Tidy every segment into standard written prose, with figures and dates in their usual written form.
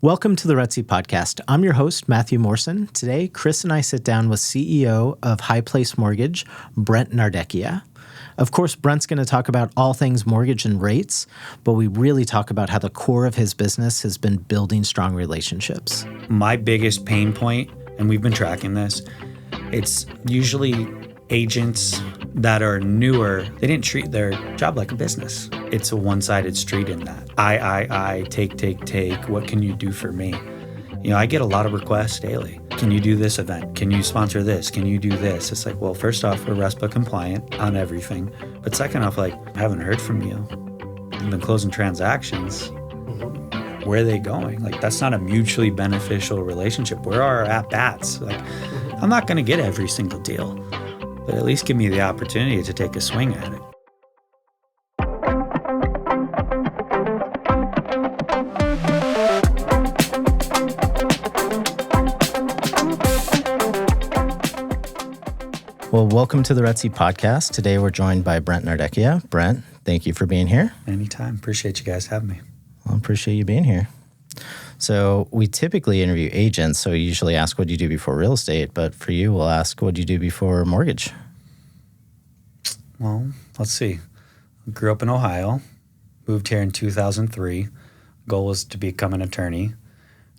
Welcome to the RETSY Podcast. I'm your host, Matthew Morrison. Today, Chris and I sit down with CEO of High Place Mortgage, Brent Nardecchia. Of course, Brent's going to talk about all things mortgage and rates, but we really talk about how the core of his business has been building strong relationships. My biggest pain point, and we've been tracking this, it's usually agents that are newer. They didn't treat their job like a business. It's a one-sided street in that. I, take. What can you do for me? You know, I get a lot of requests daily. Can you do this event? Can you sponsor this? Can you do this? It's like, well, first off, we're RESPA compliant on everything. But second off, like, I haven't heard from you. You've been closing transactions. Where are they going? Like, that's not a mutually beneficial relationship. Where are our at-bats? Like, I'm not going to get every single deal, but at least give me the opportunity to take a swing at it. Well, welcome to the RETSY Podcast. Today, we're joined by Brent Nardecchia. Brent, thank you for being here. Anytime. Appreciate you guys having me. Well, I appreciate you being here. So we typically interview agents, so we usually ask what do you do before real estate, but for you, we'll ask what do you do before mortgage? Well, let's see. Grew up in Ohio, moved here in 2003. Goal was to become an attorney.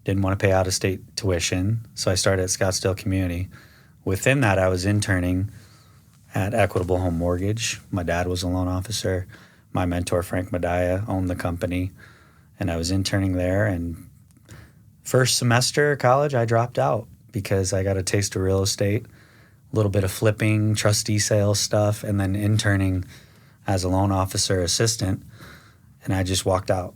Didn't want to pay out-of-state tuition, so I started at Scottsdale Community. Within that, I was interning at Equitable Home Mortgage. My dad was a loan officer. My mentor, Frank Medaya, owned the company, and I was interning there. And first semester of college, I dropped out because I got a taste of real estate, a little bit of flipping, trustee sales stuff, and then interning as a loan officer assistant. And I just walked out,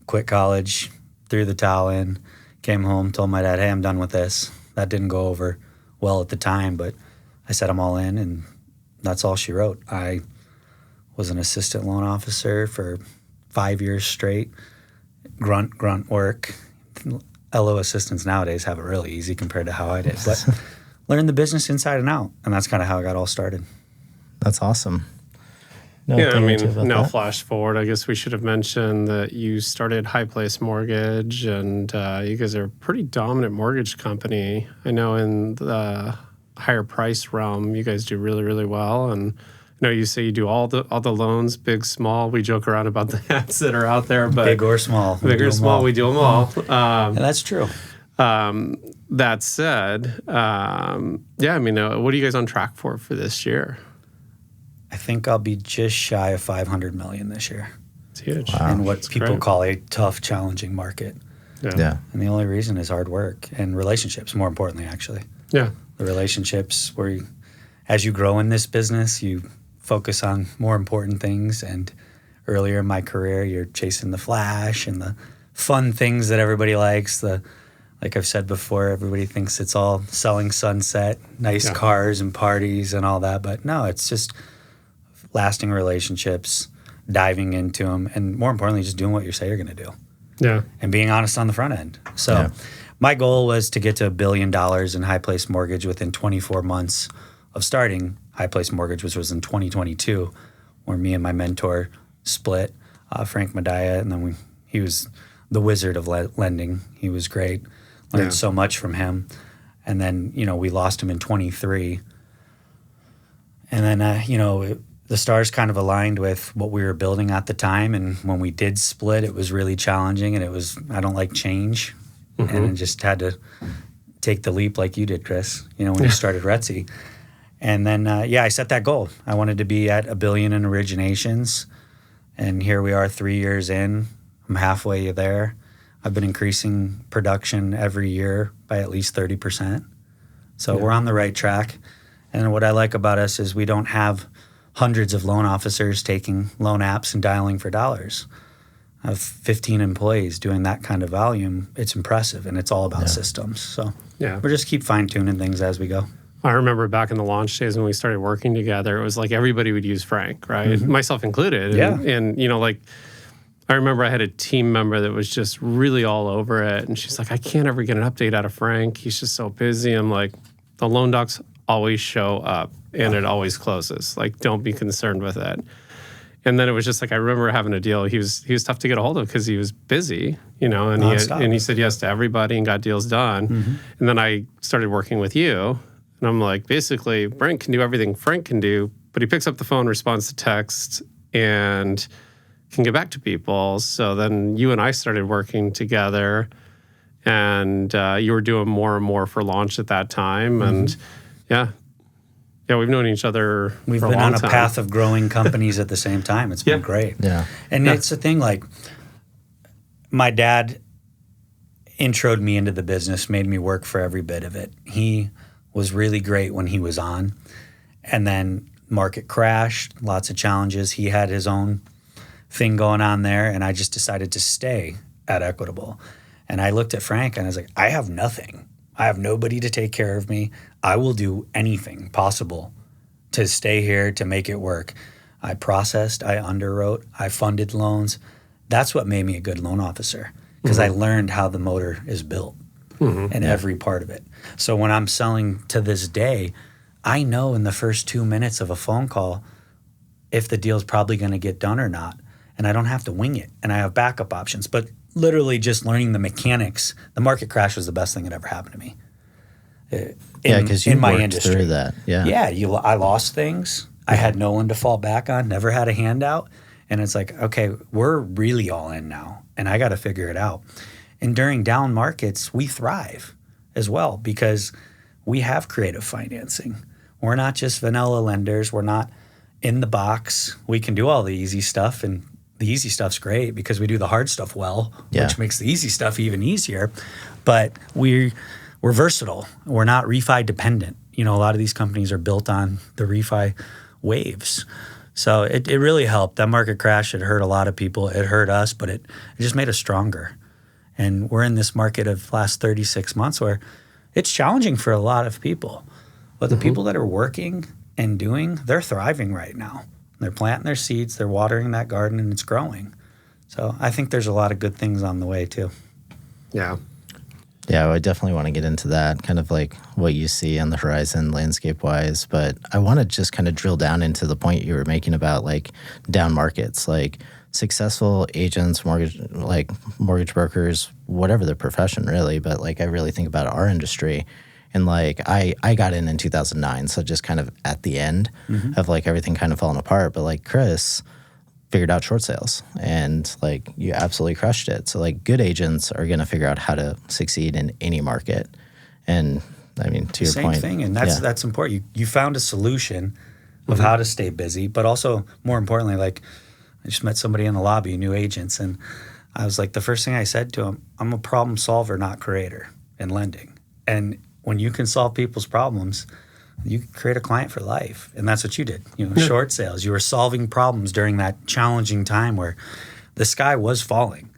quit college, threw the towel in, came home, told my dad, hey, I'm done with this. That didn't go over well at the time, but I said I'm all in, and that's all she wrote. I was an assistant loan officer for 5 years straight, grunt work. LO assistants nowadays have it really easy compared to how I did, but learned the business inside and out, and that's kind of how I got all started. That's awesome. Now flash forward, I guess we should have mentioned that you started High Place Mortgage, and you guys are a pretty dominant mortgage company. I know in the higher price realm, you guys do really, really well. And I know you say you do all the loans, big, small. We joke around about the hats that are out there, but big or small, big or small, we do them all. And that's true. That said, what are you guys on track for this year? I think I'll be just shy of $500 million this year. It's huge. Wow. In what people call a tough, challenging market. Yeah. And the only reason is hard work and relationships, more importantly, actually. Yeah. The relationships where as you grow in this business, you focus on more important things. And earlier in my career, you're chasing the flash and the fun things that everybody likes. Like I've said before, everybody thinks it's all selling sunset, nice cars and parties and all that. But no, it's just lasting relationships, diving into them, and more importantly, just doing what you say you're going to do. Yeah. And being honest on the front end. So my goal was to get to $1 billion in High Place Mortgage within 24 months of starting High Place Mortgage, which was in 2022, where me and my mentor split, Frank Medaya, and then he was the wizard of lending. He was great. Learned so much from him. And then, we lost him in 23. And then, the stars kind of aligned with what we were building at the time. And when we did split, it was really challenging. And I don't like change. Mm-hmm. And I just had to take the leap like you did, Chris, when you started RETSY. And then, I set that goal. I wanted to be at $1 billion in originations. And here we are 3 years in. I'm halfway there. I've been increasing production every year by at least 30%. So we're on the right track. And what I like about us is we don't have hundreds of loan officers taking loan apps and dialing for dollars. I have 15 employees doing that kind of volume. It's impressive, and it's all about systems. So we'll just keep fine-tuning things as we go. I remember back in the launch days when we started working together, it was like everybody would use Frank, right? Mm-hmm. Myself included. And I remember I had a team member that was just really all over it. And she's like, I can't ever get an update out of Frank. He's just so busy. I'm like, the loan docs always show up and it always closes. Like, don't be concerned with it. And then it was just like, I remember having a deal. He was tough to get a hold of because he was busy, and he said yes to everybody and got deals done. Mm-hmm. And then I started working with you, and I'm like, basically, Brent can do everything Frank can do, but he picks up the phone, responds to text, and can get back to people. So then you and I started working together, and you were doing more and more for launch at that time. Mm-hmm. And yeah, we've known each other We've for been a long on a time. path of growing companies at the same time. It's been great. Yeah. And it's the thing, like, my dad introed me into the business, made me work for every bit of it. He was really great when he was on. And then market crashed, lots of challenges. He had his own thing going on there, and I just decided to stay at Equitable. And I looked at Frank and I was like, I have nothing. I have nobody to take care of me. I will do anything possible to stay here, to make it work. I processed, I underwrote, I funded loans. That's what made me a good loan officer, because I learned how the motor is built in every part of it. So when I'm selling to this day, I know in the first 2 minutes of a phone call if the deal's probably going to get done or not. And I don't have to wing it, and I have backup options. But literally just learning the mechanics. The market crash was the best thing that ever happened to me. Because you worked through that. I lost things. I had no one to fall back on, never had a handout. And it's like, okay, we're really all in now, and I got to figure it out. And during down markets, we thrive as well because we have creative financing. We're not just vanilla lenders. We're not in the box. We can do all the easy stuff, and the easy stuff's great because we do the hard stuff well, which makes the easy stuff even easier. But we're versatile. We're not refi dependent. A lot of these companies are built on the refi waves. So it really helped. That market crash, it hurt a lot of people. It hurt us, but it just made us stronger. And we're in this market of last 36 months where it's challenging for a lot of people. But the people that are working and doing, they're thriving right now. They're planting their seeds, they're watering that garden, and it's growing. So I think there's a lot of good things on the way too. Yeah. Yeah, I definitely want to get into that, kind of like what you see on the horizon landscape-wise. But I want to just kind of drill down into the point you were making about like down markets, like successful agents, mortgage brokers, whatever their profession really. But like I really think about our industry. And like I got in 2009, so just kind of at the end of like everything kind of falling apart. But like Chris figured out short sales, and like you absolutely crushed it. So like good agents are going to figure out how to succeed in any market. And I mean, to your point, same thing, and that's important. You found a solution of how to stay busy, but also more importantly, like I just met somebody in the lobby, new agents, and I was like, the first thing I said to him, I'm a problem solver, not creator in lending. And when you can solve people's problems, you can create a client for life. And that's what you did. Short sales. You were solving problems during that challenging time where the sky was falling.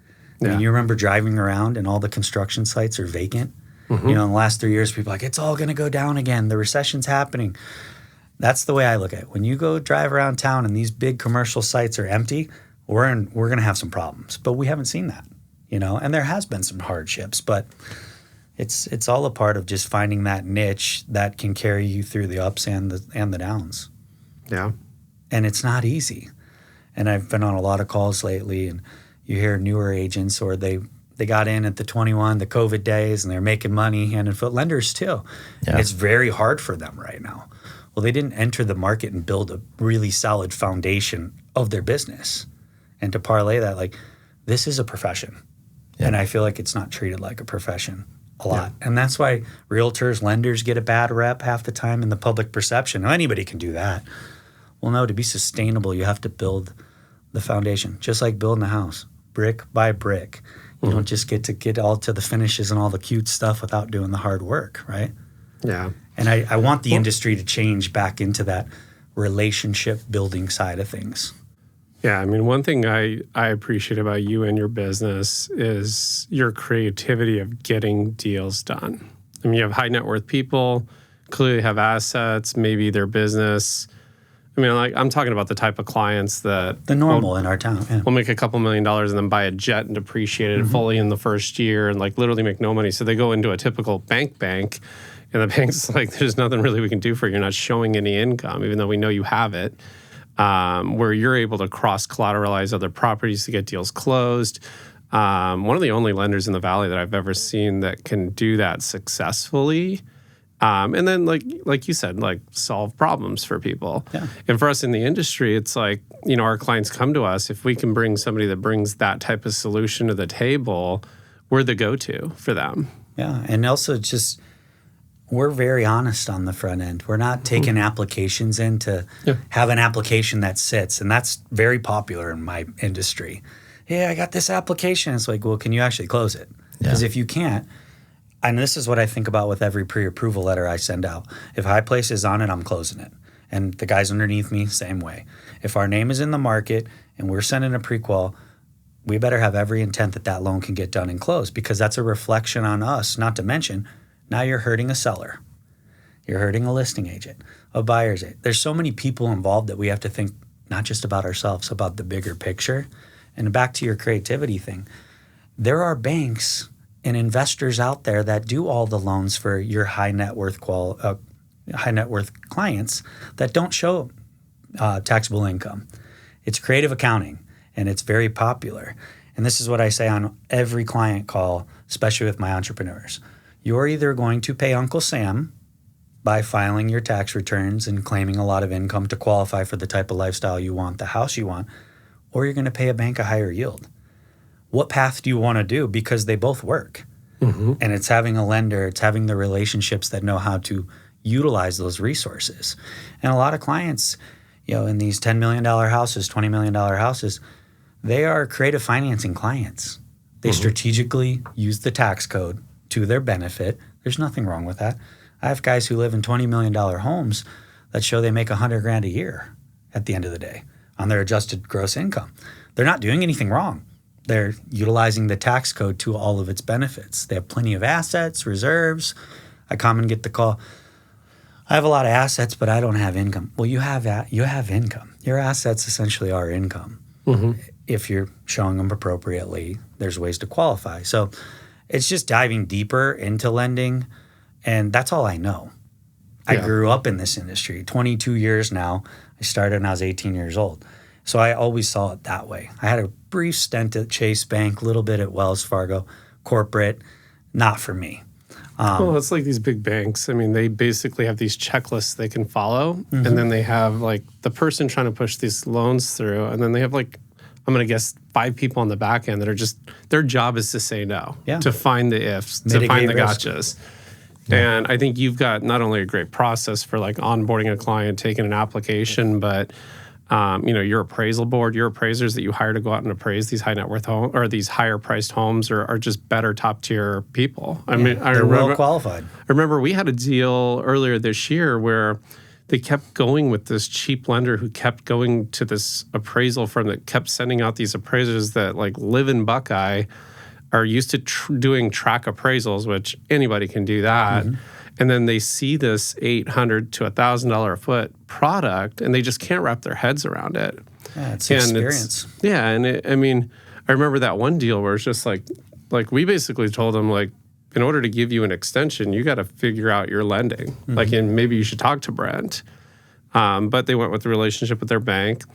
I mean, you remember driving around and all the construction sites are vacant. In the last 3 years, people are like, it's all going to go down again. The recession's happening. That's the way I look at it. When you go drive around town and these big commercial sites are empty, we're going to have some problems. But we haven't seen that, and there has been some hardships, but it's all a part of just finding that niche that can carry you through the ups and the downs. Yeah. And it's not easy. And I've been on a lot of calls lately, and you hear newer agents, or they got in at the COVID days, and they're making money hand and foot. Lenders too. Yeah. And it's very hard for them right now. Well, they didn't enter the market and build a really solid foundation of their business. And to parlay that, like, this is a profession. Yeah. And I feel like it's not treated like a profession a lot. Yeah. And that's why realtors, lenders get a bad rep half the time in the public perception. Now, anybody can do that. Well, no, to be sustainable, you have to build the foundation, just like building a house, brick by brick. You don't just get all to the finishes and all the cute stuff without doing the hard work, right? Yeah. And I want the industry to change back into that relationship building side of things. Yeah, I mean, one thing I appreciate about you and your business is your creativity of getting deals done. I mean, you have high net worth people, clearly have assets, maybe their business. I mean, like, I'm talking about the type of clients that... The normal in our town, yeah. We'll make a couple $1 million and then buy a jet and depreciate it fully in the first year and like literally make no money. So they go into a typical bank, and the bank's like, there's nothing really we can do for you. You're not showing any income, even though we know you have it. where you're able to cross-collateralize other properties to get deals closed. One of the only lenders in the Valley that I've ever seen that can do that successfully. And then, like you said, like solve problems for people. Yeah. And for us in the industry, it's like, our clients come to us. If we can bring somebody that brings that type of solution to the table, we're the go-to for them. Yeah. And also just, we're very honest on the front end. We're not taking applications in to have an application that sits. And that's very popular in my industry. Yeah, I got this application. It's like, well, can you actually close it? Because if you can't, and this is what I think about with every pre-approval letter I send out. If High Place is on it, I'm closing it. And the guys underneath me, same way. If our name is in the market and we're sending a pre-qual, we better have every intent that that loan can get done and closed, because that's a reflection on us. Not to mention, now you're hurting a seller. You're hurting a listing agent, a buyer's agent. There's so many people involved that we have to think not just about ourselves, about the bigger picture. And back to your creativity thing, there are banks and investors out there that do all the loans for your high net worth clients that don't show taxable income. It's creative accounting, and it's very popular. And this is what I say on every client call, especially with my entrepreneurs. You're either going to pay Uncle Sam by filing your tax returns and claiming a lot of income to qualify for the type of lifestyle you want, the house you want, or you're going to pay a bank a higher yield. What path do you want to do? Because they both work. And it's having a lender, it's having the relationships that know how to utilize those resources. And a lot of clients, in these $10 million houses, $20 million houses, they are creative financing clients. They strategically use the tax code to their benefit. There's nothing wrong with that. I have guys who live in $20 million homes that show they make $100,000 a year at the end of the day on their adjusted gross income. They're not doing anything wrong. They're utilizing the tax code to all of its benefits. They have plenty of assets, reserves. I come and get the call, I have a lot of assets, but I don't have income. Well, you have income. Your assets essentially are income. If you're showing them appropriately, there's ways to qualify. So it's just diving deeper into lending, and that's all I know. I grew up in this industry, 22 years now. I started when I was 18 years old. So I always saw it that way. I had a brief stint at Chase Bank, a little bit at Wells Fargo, corporate, not for me. Well, it's like these big banks. I mean, they basically have these checklists they can follow, and then they have like the person trying to push these loans through, and then they have like, I'm going to guess 5 people on the back end that are just, their job is to say no, to find the ifs, to find the gotchas. And I think you've got not only a great process for like onboarding a client, taking an application, but your appraisal board, your appraisers that you hire to go out and appraise these high net worth homes or these higher priced homes are just better top tier people. I mean, they're well qualified. I remember we had a deal earlier this year where they kept going with this cheap lender who kept going to this appraisal firm that kept sending out these appraisers that like live in Buckeye, are used to doing track appraisals, which anybody can do that. And then they see this $800 to $1,000 a foot product, and they just can't wrap their heads around it. Yeah, it's experience. I remember that one deal where it's just like we basically told them, like, in order to give you an extension, you got to figure out your lending. Like, and maybe you should talk to Brent. But they went with the relationship with their bank.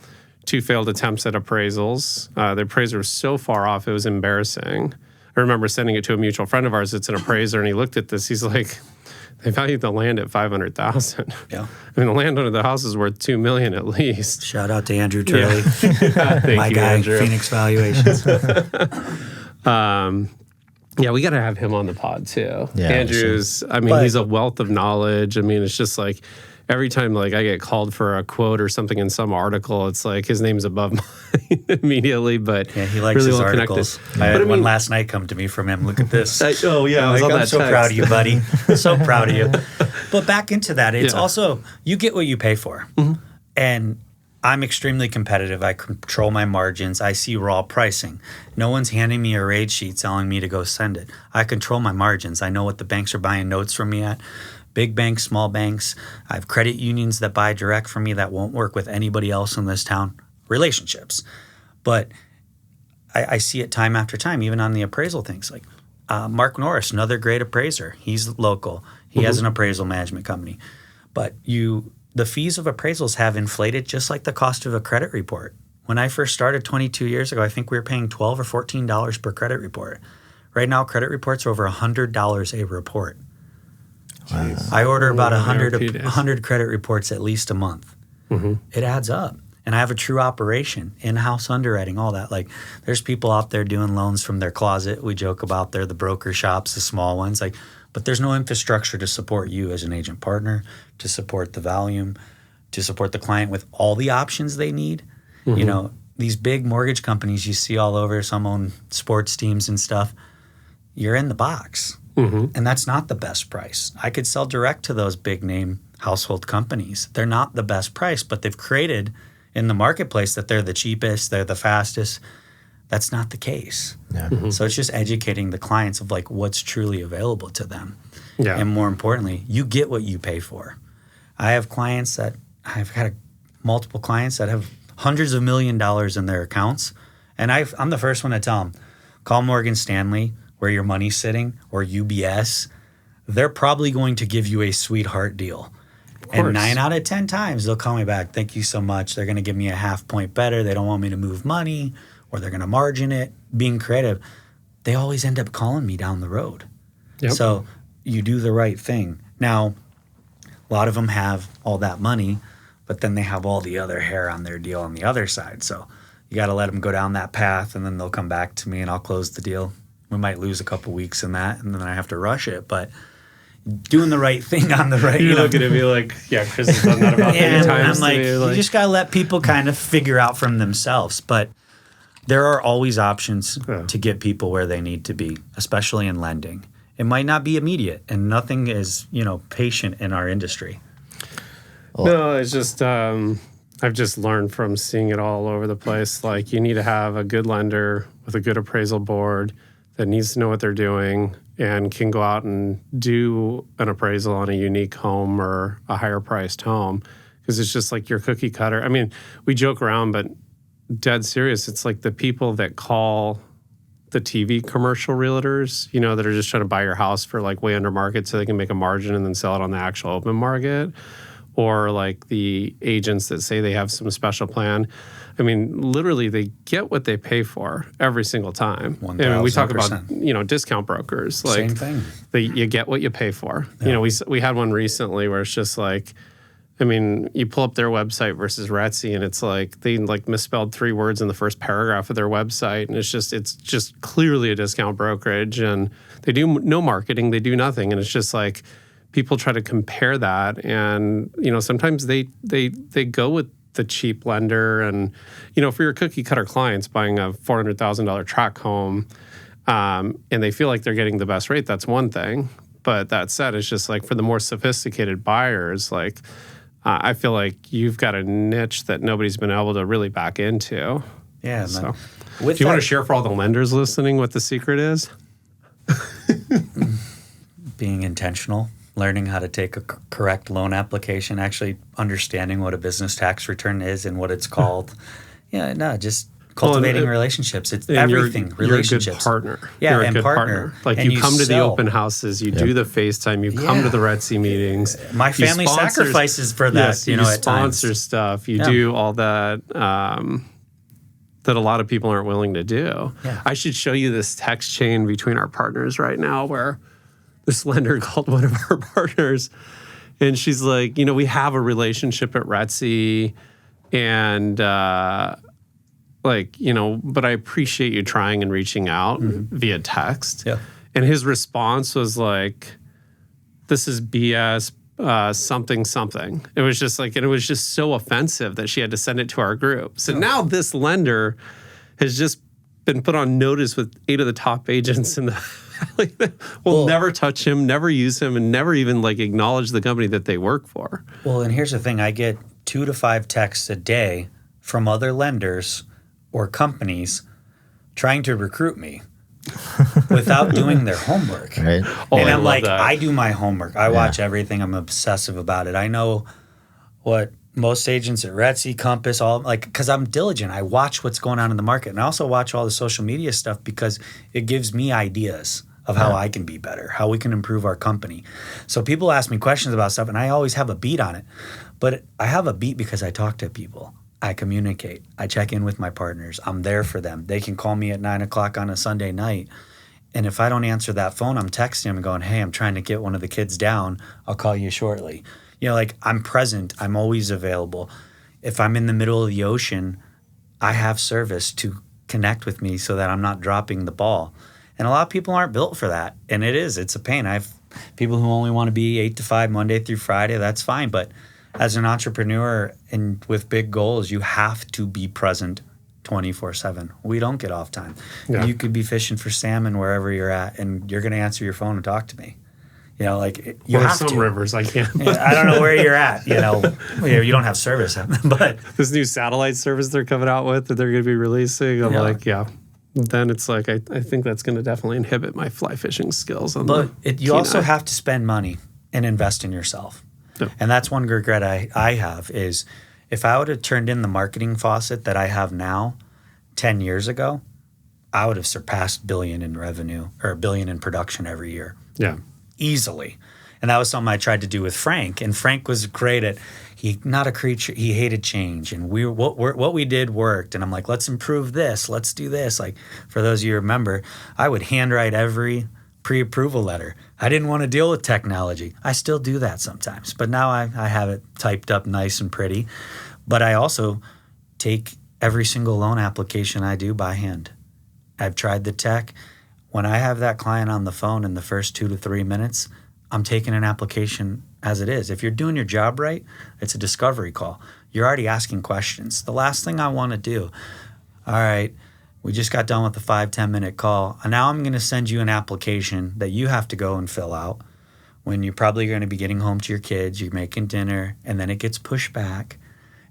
2 failed attempts at appraisals. The appraiser was so far off, it was embarrassing. I remember sending it to a mutual friend of ours that's an appraiser, and he looked at this. He's like, they valued the land at $500,000. Yeah, I mean, the land under the house is worth $2 million at least. Shout out to Andrew Turley, my guy, Andrew. Phoenix Valuations. We got to have him on the pod too. Yeah, Andrew's, I mean, he's a wealth of knowledge. I mean, it's just like every time like I get called for a quote or something in some article, it's like his name's above mine immediately. But yeah, he likes really his well articles. I had one last night come to me from him. Look at this. I was on I'm that so text. proud of you, buddy. So proud of you. But back into that, it's also, you get what you pay for. And I'm extremely competitive. I control my margins. I see raw pricing. No one's handing me a rate sheet telling me to go send it. I control my margins. I know what the banks are buying notes from me at. Big banks, small banks. I have credit unions that buy direct from me that won't work with anybody else in this town. Relationships. But I see it time after time, even on the appraisal things. Like Mark Norris, another great appraiser. He's local. He has an appraisal management company. But you the fees of appraisals have inflated just like the cost of a credit report. When I first started 22 years ago, I think we were paying $12 or $14 per credit report. Right now, credit reports are over $100 a report. Wow. I order about 100 credit reports at least a month. It adds up. And I have a true operation, in-house underwriting, all that. Like, there's people out there doing loans from their closet. We joke about they're the broker shops, the small ones. Like, but there's no infrastructure to support you as an agent partner, to support the volume, to support the client with all the options they need. You know, these big mortgage companies you see all over, some own sports teams and stuff, you're in the box. And that's not the best price. I could sell direct to those big name household companies. They're not the best price, but they've created in the marketplace that they're the cheapest, they're the fastest. That's not the case. Yeah. So it's just educating the clients of like what's truly available to them. Yeah. And more importantly, you get what you pay for. I have clients that I've had multiple clients that have hundreds of $1 million in their accounts. And I'm the first one to tell them, call Morgan Stanley where your money's sitting or UBS. They're probably going to give you a sweetheart deal. And 9 out of 10 times, they'll call me back. Thank you so much. They're going to give me a half point better. They don't want me to move money or they're going to margin it. Being creative, they always end up calling me down the road. Yep. So you do the right thing. Now, a lot of them have all that money, but then they have all the other hair on their deal on the other side. So you got to let them go down that path, and then they'll come back to me and I'll close the deal. We might lose a couple weeks in that, and then I have to rush it. But doing the right thing on the right. You're looking at me like, yeah, Chris has done that about 50 times. I'm like, you just got to let people kind of figure out from themselves. But there are always options to get people where they need to be, especially in lending. It might not be immediate, and nothing is, patient in our industry. No, it's just I've just learned from seeing it all over the place. Like, you need to have a good lender with a good appraisal board that needs to know what they're doing and can go out and do an appraisal on a unique home or a higher priced home, because it's just like your cookie cutter. I mean, we joke around, but dead serious, it's like the people that call the TV commercial realtors, that are just trying to buy your house for like way under market so they can make a margin and then sell it on the actual open market, or like the agents that say they have some special plan. I mean, literally, they get what they pay for every single time. 1,000%. And we talk about, discount brokers. Like, same thing. You get what you pay for. Yeah. We had one recently where it's just like, I mean, you pull up their website versus RETSY, and it's like they misspelled 3 words in the first paragraph of their website, and it's just clearly a discount brokerage, and they do no marketing, they do nothing, and it's just like people try to compare that, and sometimes they go with the cheap lender, and for your cookie cutter clients buying a $400,000 tract home, and they feel like they're getting the best rate, that's one thing. But that said, it's just like for the more sophisticated buyers, like I feel like you've got a niche that nobody's been able to really back into. Yeah. So, do you want to share for all the lenders listening what the secret is? Being intentional. Learning how to take a correct loan application, actually understanding what a business tax return is and what it's called. Just cultivating relationships. It's everything. Relationships. You're a good partner. Yeah, you're a good partner. Like, you come to the open houses, you do the FaceTime, you come to the RETSY meetings. My family sacrifices for that. Yes, you sponsor stuff. You do all that that a lot of people aren't willing to do. Yeah. I should show you this text chain between our partners right now where this lender called one of our partners, and she's like, we have a relationship at RETSY, and but I appreciate you trying and reaching out via text. Yeah. And his response was like, this is BS, something. It was just like, and it was just so offensive that she had to send it to our group. So now this lender has just been put on notice with 8 of the top agents in the will never touch him, never use him, and never even acknowledge the company that they work for. Well, and here's the thing. I get 2 to 5 texts a day from other lenders or companies trying to recruit me without doing their homework. Right. And I'm like, I do my homework. I watch everything. I'm obsessive about it. I know what most agents at RETSY, Compass, because I'm diligent. I watch what's going on in the market, and I also watch all the social media stuff because it gives me ideas of how I can be better, how we can improve our company. So people ask me questions about stuff, and I always have a beat on it. But I have a beat because I talk to people. I communicate. I check in with my partners. I'm there for them. They can call me at 9 o'clock on a Sunday night. And if I don't answer that phone, I'm texting them and going, hey, I'm trying to get one of the kids down. I'll call you shortly. You know, like I'm present. I'm always available. If I'm in the middle of the ocean, I have service to connect with me so that I'm not dropping the ball. And a lot of people aren't built for that. And it's a pain. I have people who only want to be 8 to 5 Monday through Friday. That's fine. But as an entrepreneur and with big goals, you have to be present 24/7. We don't get off time. Yeah. You could be fishing for salmon wherever you're at, and you're going to answer your phone and talk to me. You know, like you have some to. rivers I can't. I don't know where you're at. You know, you don't have service, but this new satellite service they're coming out with that they're going to be releasing. I'm like, Then it's like I think that's going to definitely inhibit my fly fishing skills. But you also have to spend money and invest in yourself. Yeah. And that's one regret I have is if I would have turned in the marketing faucet that I have now 10 years ago, I would have surpassed $1 billion in revenue or $1 billion in production every year. Yeah. Easily. And that was something I tried to do with Frank. And Frank was great at, not a creature, he hated change. And what we did worked. And I'm like, let's improve this. Let's do this. Like, for those of you who remember, I would handwrite every pre-approval letter. I didn't want to deal with technology. I still do that sometimes. But now I have it typed up nice and pretty. But I also take every single loan application I do by hand. I've tried the tech. When I have that client on the phone in the first 2 to 3 minutes, I'm taking an application as it is. If you're doing your job right, it's a discovery call. You're already asking questions. The last thing I want to do, all right, we just got done with a 5-10 minute call. And now I'm going to send you an application that you have to go and fill out when you're probably going to be getting home to your kids, you're making dinner, and then it gets pushed back.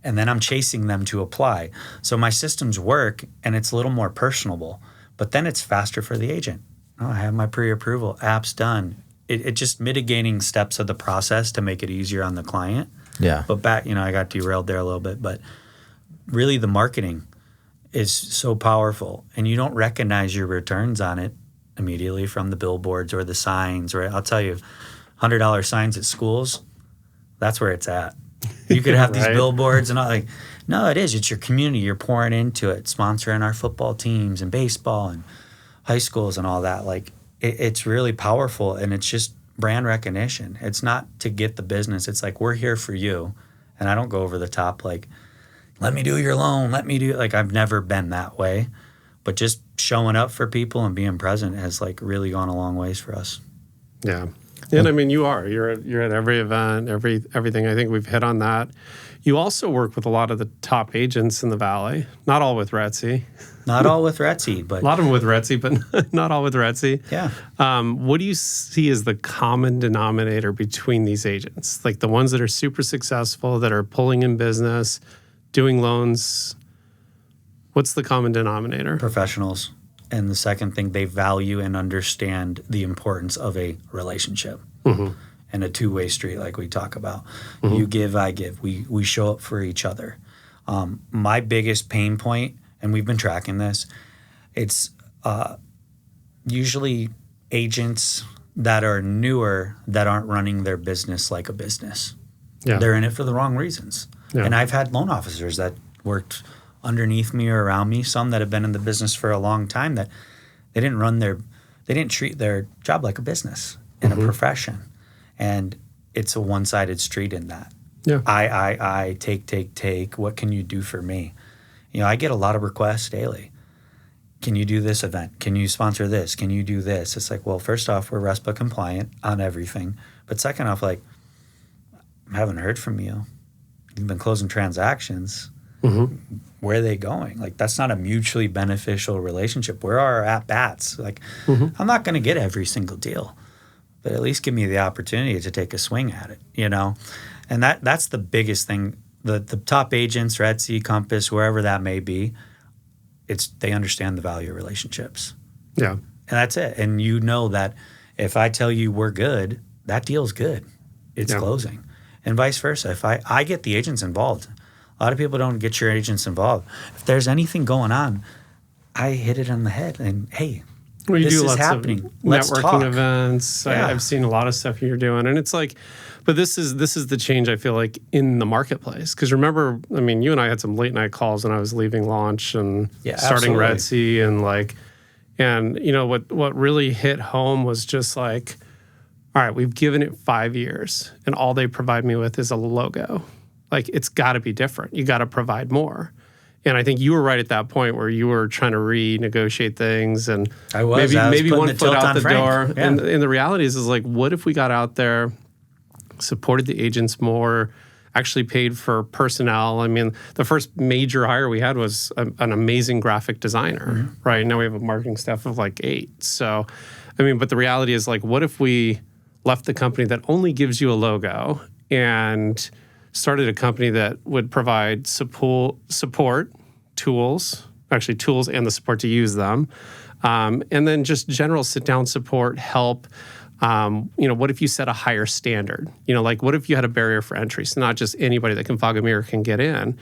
And then I'm chasing them to apply. So my systems work and it's a little more personable, but then it's faster for the agent. Oh, I have my pre-approval, app's done. It just mitigating steps of the process to make it easier on the client. Yeah. But back, I got derailed there a little bit, but really the marketing is so powerful and you don't recognize your returns on it immediately from the billboards or the signs, right? I'll tell you, $100 signs at schools, that's where it's at. You could have these billboards and all, like, no, it is. It's your community. You're pouring into it, sponsoring our football teams and baseball and high schools and all that. Like, it's really powerful and it's just brand recognition. It's not to get the business. It's like, we're here for you. And I don't go over the top like, let me do your loan. Like, I've never been that way. But just showing up for people and being present has like really gone a long ways for us. Yeah. And I mean, you're at every event, everything. I think we've hit on that. You also work with a lot of the top agents in the Valley. Not all with RETSY. Not all with RETSY, but... A lot of them with RETSY, but not all with RETSY. Yeah. What do you see as the common denominator between these agents? Like the ones that are super successful, that are pulling in business, doing loans. What's the common denominator? Professionals. And the second thing, they value and understand the importance of a relationship and a two-way street like we talk about. You give, I give. We show up for each other. My biggest pain point, and we've been tracking this, it's usually agents that are newer that aren't running their business like a business. Yeah. They're in it for the wrong reasons. Yeah. And I've had loan officers that worked underneath me or around me, some that have been in the business for a long time, that they didn't treat their job like a business and a profession. And it's a one-sided street in that. Yeah. I, take, what can you do for me? I get a lot of requests daily. Can you do this event? Can you sponsor this? Can you do this? It's like, well, first off, we're RESPA compliant on everything. But second off, like, I haven't heard from you. You've been closing transactions. Where are they going? Like, that's not a mutually beneficial relationship. Where are our at-bats? Like, I'm not going to get every single deal, but at least give me the opportunity to take a swing at it, And that's the biggest thing. The top agents, RETSY, Compass, wherever that may be, they understand the value of relationships. Yeah. And that's it. And that if I tell you we're good, that deal's good. It's closing. And vice versa. If I get the agents involved. A lot of people don't get your agents involved. If there's anything going on, I hit it on the head and, hey, Well, you this do is lots happening. of Let's networking talk. events. Yeah. I've seen a lot of stuff you're doing, and it's like, but this is the change I feel like in the marketplace. Because remember, I mean, you and I had some late night calls when I was leaving Launch and starting RETSY, and you know what really hit home was just like, all right, we've given it 5 years, and all they provide me with is a logo. Like, it's got to be different. You got to provide more. And I think you were right at that point where you were trying to renegotiate things, and maybe one foot out the door. Yeah. And the reality is like, what if we got out there, supported the agents more, actually paid for personnel? I mean, the first major hire we had was an amazing graphic designer, right? Now we have a marketing staff of like 8. So, I mean, but the reality is like, what if we left the company that only gives you a logo and started a company that would provide support, tools and the support to use them, and then just general sit-down support, help. What if you set a higher standard? Like what if you had a barrier for entry? So not just anybody that can fog a mirror can get in,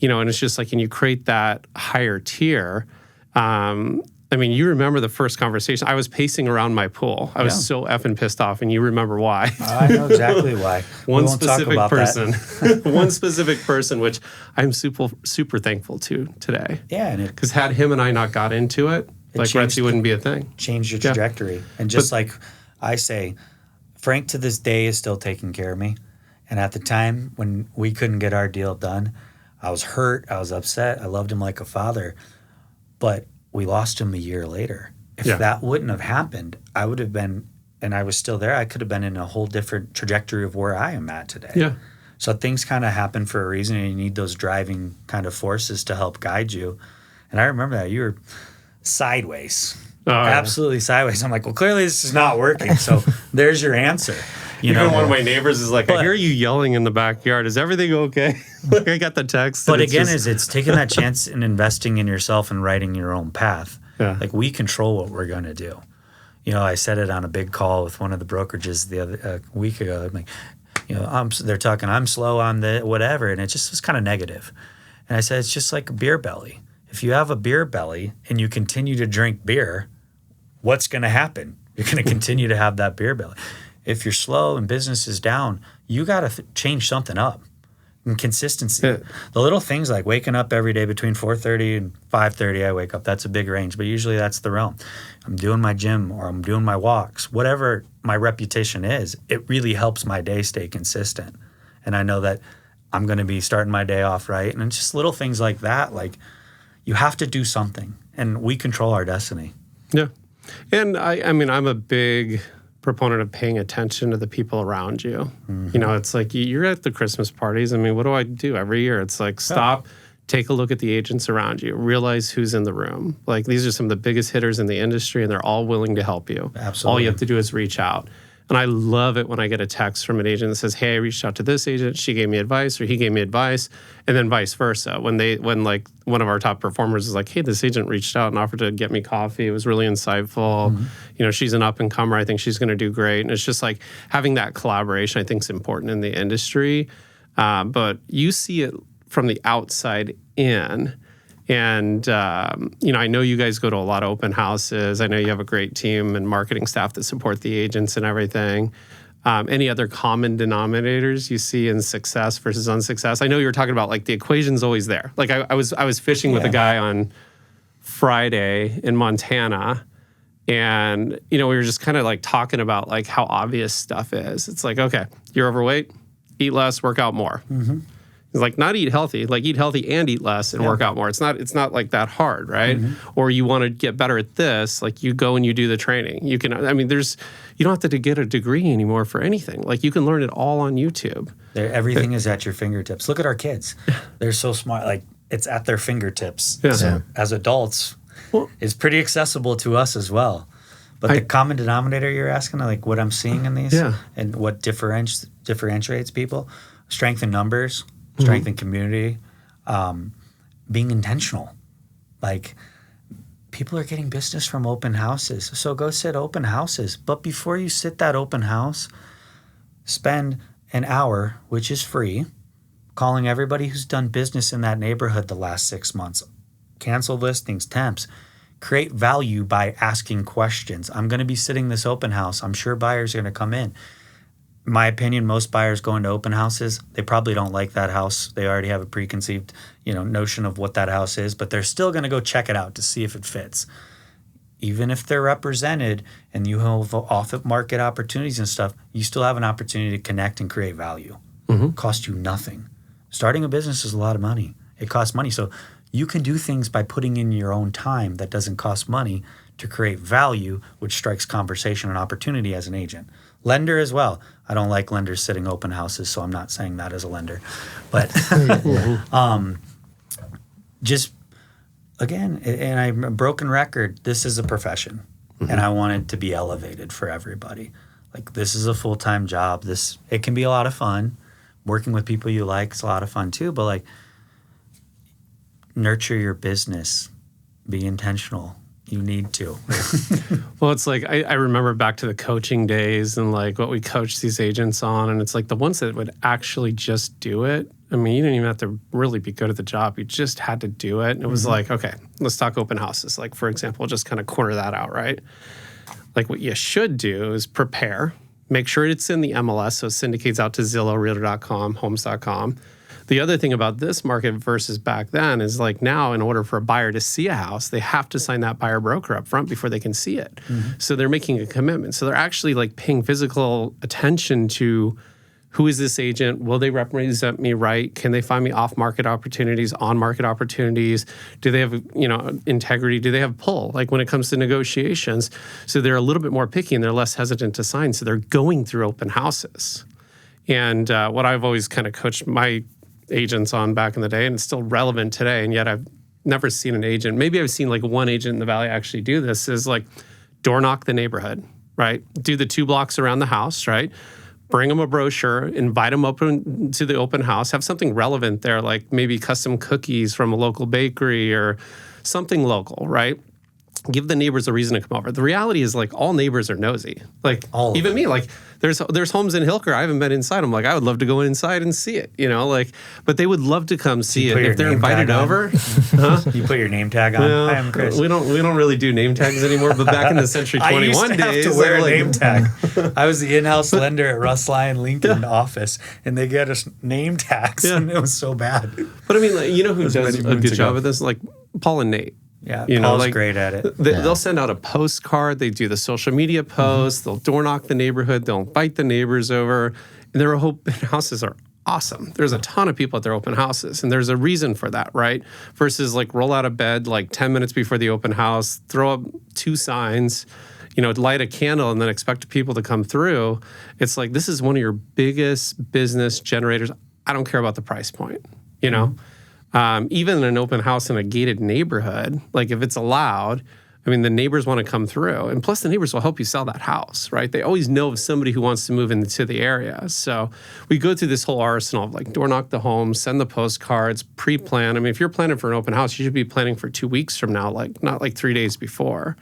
and it's just like, can you create that higher tier? I mean, you remember the first conversation. I was pacing around my pool. I was so effing pissed off, and you remember why. I know exactly why. One specific person. One specific person, which I'm super thankful to today. Yeah. Because had him and I not got into it, like RETSY wouldn't be a thing. Changed your trajectory. Yeah. And just like I say, Frank to this day is still taking care of me. And at the time when we couldn't get our deal done, I was hurt. I was upset. I loved him like a father. But we lost him a year later. If that wouldn't have happened, I would have been, and I was still there, I could have been in a whole different trajectory of where I am at today. Yeah. So things kind of happen for a reason, and you need those driving kind of forces to help guide you. And I remember that you were sideways, absolutely sideways. I'm like, well, clearly this is not working. So there's your answer. Even one of my neighbors is like, I hear you yelling in the backyard. Is everything okay? Like I got the text. But again, it's taking that chance and investing in yourself and writing your own path. Yeah. Like we control what we're going to do. I said it on a big call with one of the brokerages the other week ago. I'm like, they're talking, I'm slow on the whatever. And it just was kind of negative. And I said, it's just like a beer belly. If you have a beer belly and you continue to drink beer, what's going to happen? You're going to continue to have that beer belly. If you're slow and business is down, you got to change something up. And consistency. Yeah. The little things like waking up every day between 4:30 and 5:30, I wake up. That's a big range, but usually that's the realm. I'm doing my gym or I'm doing my walks. Whatever my repetition is, it really helps my day stay consistent. And I know that I'm going to be starting my day off right. And it's just little things like that. Like you have to do something, and we control our destiny. Yeah. And I mean, I'm a big proponent of paying attention to the people around you. Mm-hmm. It's like you're at the Christmas parties. I mean, what do I do every year? It's like stop, take a look at the agents around you, realize who's in the room. Like these are some of the biggest hitters in the industry, and they're all willing to help you. Absolutely. All you have to do is reach out. And I love it when I get a text from an agent that says, hey, I reached out to this agent, she gave me advice, or he gave me advice, and then vice versa. When like one of our top performers is like, hey, this agent reached out and offered to get me coffee. It was really insightful. Mm-hmm. She's an up and comer. I think she's going to do great. And it's just like having that collaboration, I think, is important in the industry. But you see it from the outside in. And, I know you guys go to a lot of open houses. I know you have a great team and marketing staff that support the agents and everything. Any other common denominators you see in success versus unsuccess? I know you were talking about like the equation's always there. Like I was fishing with a guy on Friday in Montana, and, we were just kind of like talking about like how obvious stuff is. It's like, okay, you're overweight, eat less, work out more. Mm-hmm. It's like not eat healthy, like eat healthy and eat less and work out more. It's not like that hard, right? Mm-hmm. Or you want to get better at this, like you go and you do the training. You can, you don't have to get a degree anymore for anything. Like you can learn it all on YouTube. Everything is at your fingertips. Look at our kids. They're so smart. Like it's at their fingertips. Yeah. So as adults, it's pretty accessible to us as well. But the common denominator you're asking, like what I'm seeing in these and what differentiates people, strength in numbers, strength in community, being intentional. Like people are getting business from open houses. So go sit open houses. But before you sit that open house, spend an hour, which is free, calling everybody who's done business in that neighborhood the last 6 months. Cancel listings, temps. create value by asking questions. I'm going to be sitting this open house. I'm sure buyers are going to come in. In my opinion, most buyers go into open houses, they probably don't like that house. They already have a preconceived, notion of what that house is, but they're still going to go check it out to see if it fits. Even if they're represented and you have off-market opportunities and stuff, you still have an opportunity to connect and create value. It costs you nothing. Starting a business is a lot of money. It costs money. So you can do things by putting in your own time that doesn't cost money to create value, which strikes conversation and opportunity as an agent. Lender as well. I don't like lenders sitting open houses, so I'm not saying that as a lender. But just, again, and I'm a broken record, this is a profession. And I want it to be elevated for everybody. Like, this is a full-time job. It can be a lot of fun. Working with people you like is a lot of fun too, but like, nurture your business. Be intentional. You need to. Well, it's like I remember back to the coaching days and like what we coached these agents on, and it's like the ones that would actually just do it. I mean, you didn't even have to really be good at the job. You just had to do it. And it was like, okay, let's talk open houses. Like, for example, just kind of corner that out, right? Like, what you should do is prepare. Make sure it's in the MLS, so it syndicates out to Zillow, Realtor.com, Homes.com. The other thing about this market versus back then is like now, in order for a buyer to see a house, they have to sign that buyer broker up front before they can see it. So they're making a commitment. So they're actually like paying physical attention to who is this agent? Will they represent me right? Can they find me off-market opportunities, on-market opportunities? Do they have, integrity? Do they have pull? Like when it comes to negotiations. So they're a little bit more picky and they're less hesitant to sign. So they're going through open houses. And what I've always kind of coached my agents on back in the day, and it's still relevant today, and yet I've never seen an agent, maybe I've seen like one agent in the Valley actually do this, is like door knock the neighborhood, right? Do the 2 blocks around the house, right? Bring them a brochure, invite them open to the open house, have something relevant there, like maybe custom cookies from a local bakery or something local, right? Give the neighbors a reason to come over. The reality is like all neighbors are nosy. Like even me, like there's homes in Hilker I haven't been inside. I'm like, I would love to go inside and see it, but they would love to come see it. If they're invited over. You put your name tag on. Hi, I'm Chris. We don't really do name tags anymore, but back in the Century 21 days. I used to have to wear a name tag. I was the in-house lender at Russ Lyon Lincoln office, and they get us name tags, and it was so bad. But I mean, like, who does a good job at this? Like Paul and Nate. Yeah, Paul's great at it. They'll send out a postcard. They do the social media posts. They'll door knock the neighborhood. They'll invite the neighbors over. And their open houses are awesome. There's a ton of people at their open houses. And there's a reason for that, right? Versus like roll out of bed like 10 minutes before the open house, throw up 2 signs, light a candle and then expect people to come through. It's like, this is one of your biggest business generators. I don't care about the price point, Even an open house in a gated neighborhood, like if it's allowed, I mean, the neighbors want to come through. And plus the neighbors will help you sell that house, right? They always know of somebody who wants to move into the area. So we go through this whole arsenal of like door knock the home, send the postcards, pre-plan. I mean, if you're planning for an open house, you should be planning for 2 weeks from now, like not like 3 days before.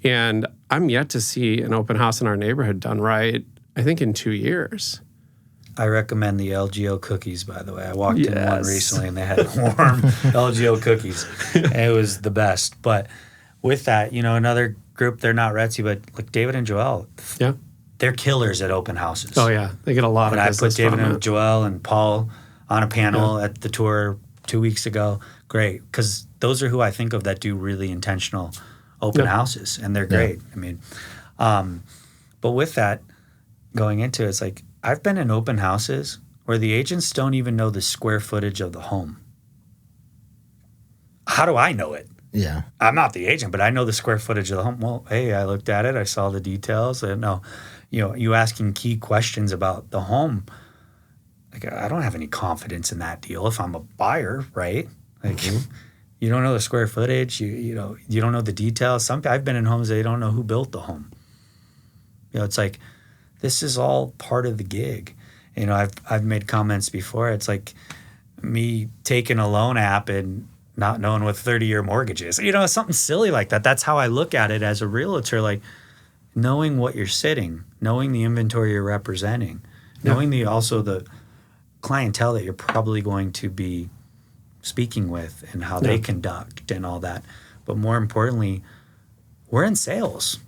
And I'm yet to see an open house in our neighborhood done right, I think in 2 years. I recommend the LGO cookies, by the way. I walked in one recently and they had warm LGO cookies. And it was the best. But with that, another group, they're not RETSY, but like David and Joel, they're killers at open houses. Oh, yeah. They get a lot of business. And I put David and Joel and Paul on a panel at the tour 2 weeks ago. Great. Because those are who I think of that do really intentional open houses. And they're great. I mean, but with that, going into it, it's like, I've been in open houses where the agents don't even know the square footage of the home. How do I know it? Yeah. I'm not the agent, but I know the square footage of the home. Well, hey, I looked at it. I saw the details. I know, you asking key questions about the home. Like, I don't have any confidence in that deal if I'm a buyer, right? Like, you don't know the square footage. You don't know the details. I've been in homes they don't know who built the home. It's like, this is all part of the gig. I've made comments before. It's like me taking a loan app and not knowing what 30-year mortgage is. Something silly like that. That's how I look at it as a realtor, like knowing what you're sitting, knowing the inventory you're representing, knowing also the clientele that you're probably going to be speaking with and how they conduct and all that. But more importantly, we're in sales.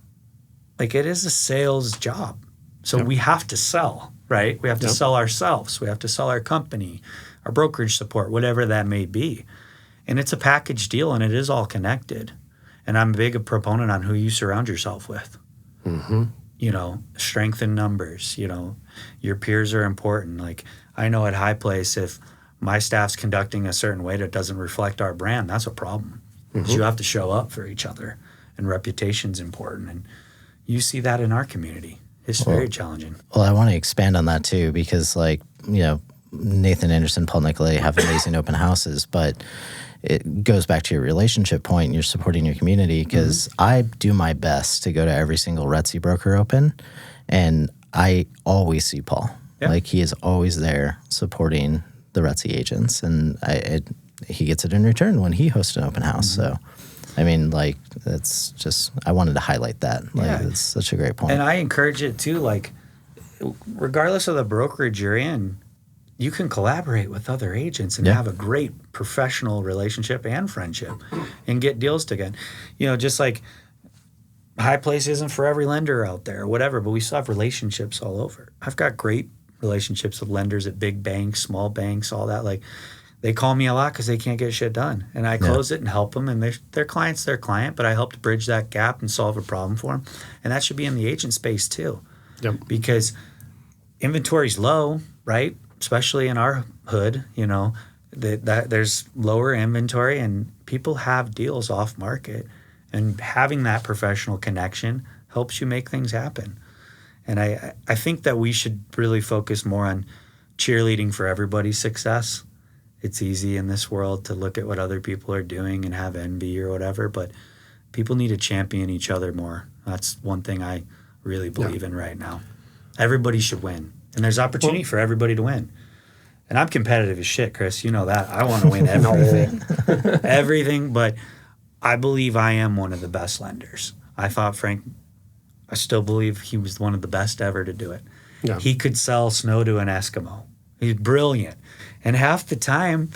Like, it is a sales job. So we have to sell, right? We have to sell ourselves. We have to sell our company, our brokerage support, whatever that may be. And it's a package deal, and it is all connected. And I'm a big proponent on who you surround yourself with. You know, strength in numbers. You know, your peers are important. Like, I know at High Place, if my staff's conducting a certain way that doesn't reflect our brand, that's a problem. Because you have to show up for each other, and reputation's important. And you see that in our community. It's very challenging. Well, I want to expand on that too, because, like, you know, Nathan Anderson, Paul Nicolay have amazing open houses, but it goes back to your relationship point, and you're supporting your community, because I do my best to go to every single RETSY broker open, and I always see Paul. Like, he is always there supporting the RETSY agents, and he gets it in return when he hosts an open house. So, I mean, like, that's just, I wanted to highlight that. Like, it's such a great point. And I encourage it too, like, regardless of the brokerage you're in, you can collaborate with other agents and have a great professional relationship and friendship and get deals together. You know, just like High Place isn't for every lender out there or whatever, but we still have relationships all over. I've got great relationships with lenders at big banks, small banks, all that. Like, they call me a lot because they can't get shit done. And I close it and help them. And their client's their client, but I help to bridge that gap and solve a problem for them. And that should be in the agent space too. Because inventory's low, right? Especially in our hood, you know, that there's lower inventory and people have deals off market. And having that professional connection helps you make things happen. And I think that we should really focus more on cheerleading for everybody's success. It's easy in this world to look at what other people are doing and have envy or whatever, but people need to champion each other more. That's one thing I really believe in right now. Everybody should win, and there's opportunity for everybody to win. And I'm competitive as shit, Chris. You know that. I want to win everything. Everything, but I believe I am one of the best lenders. I still believe he was one of the best ever to do it. He could sell snow to an Eskimo. He's brilliant. And half the time,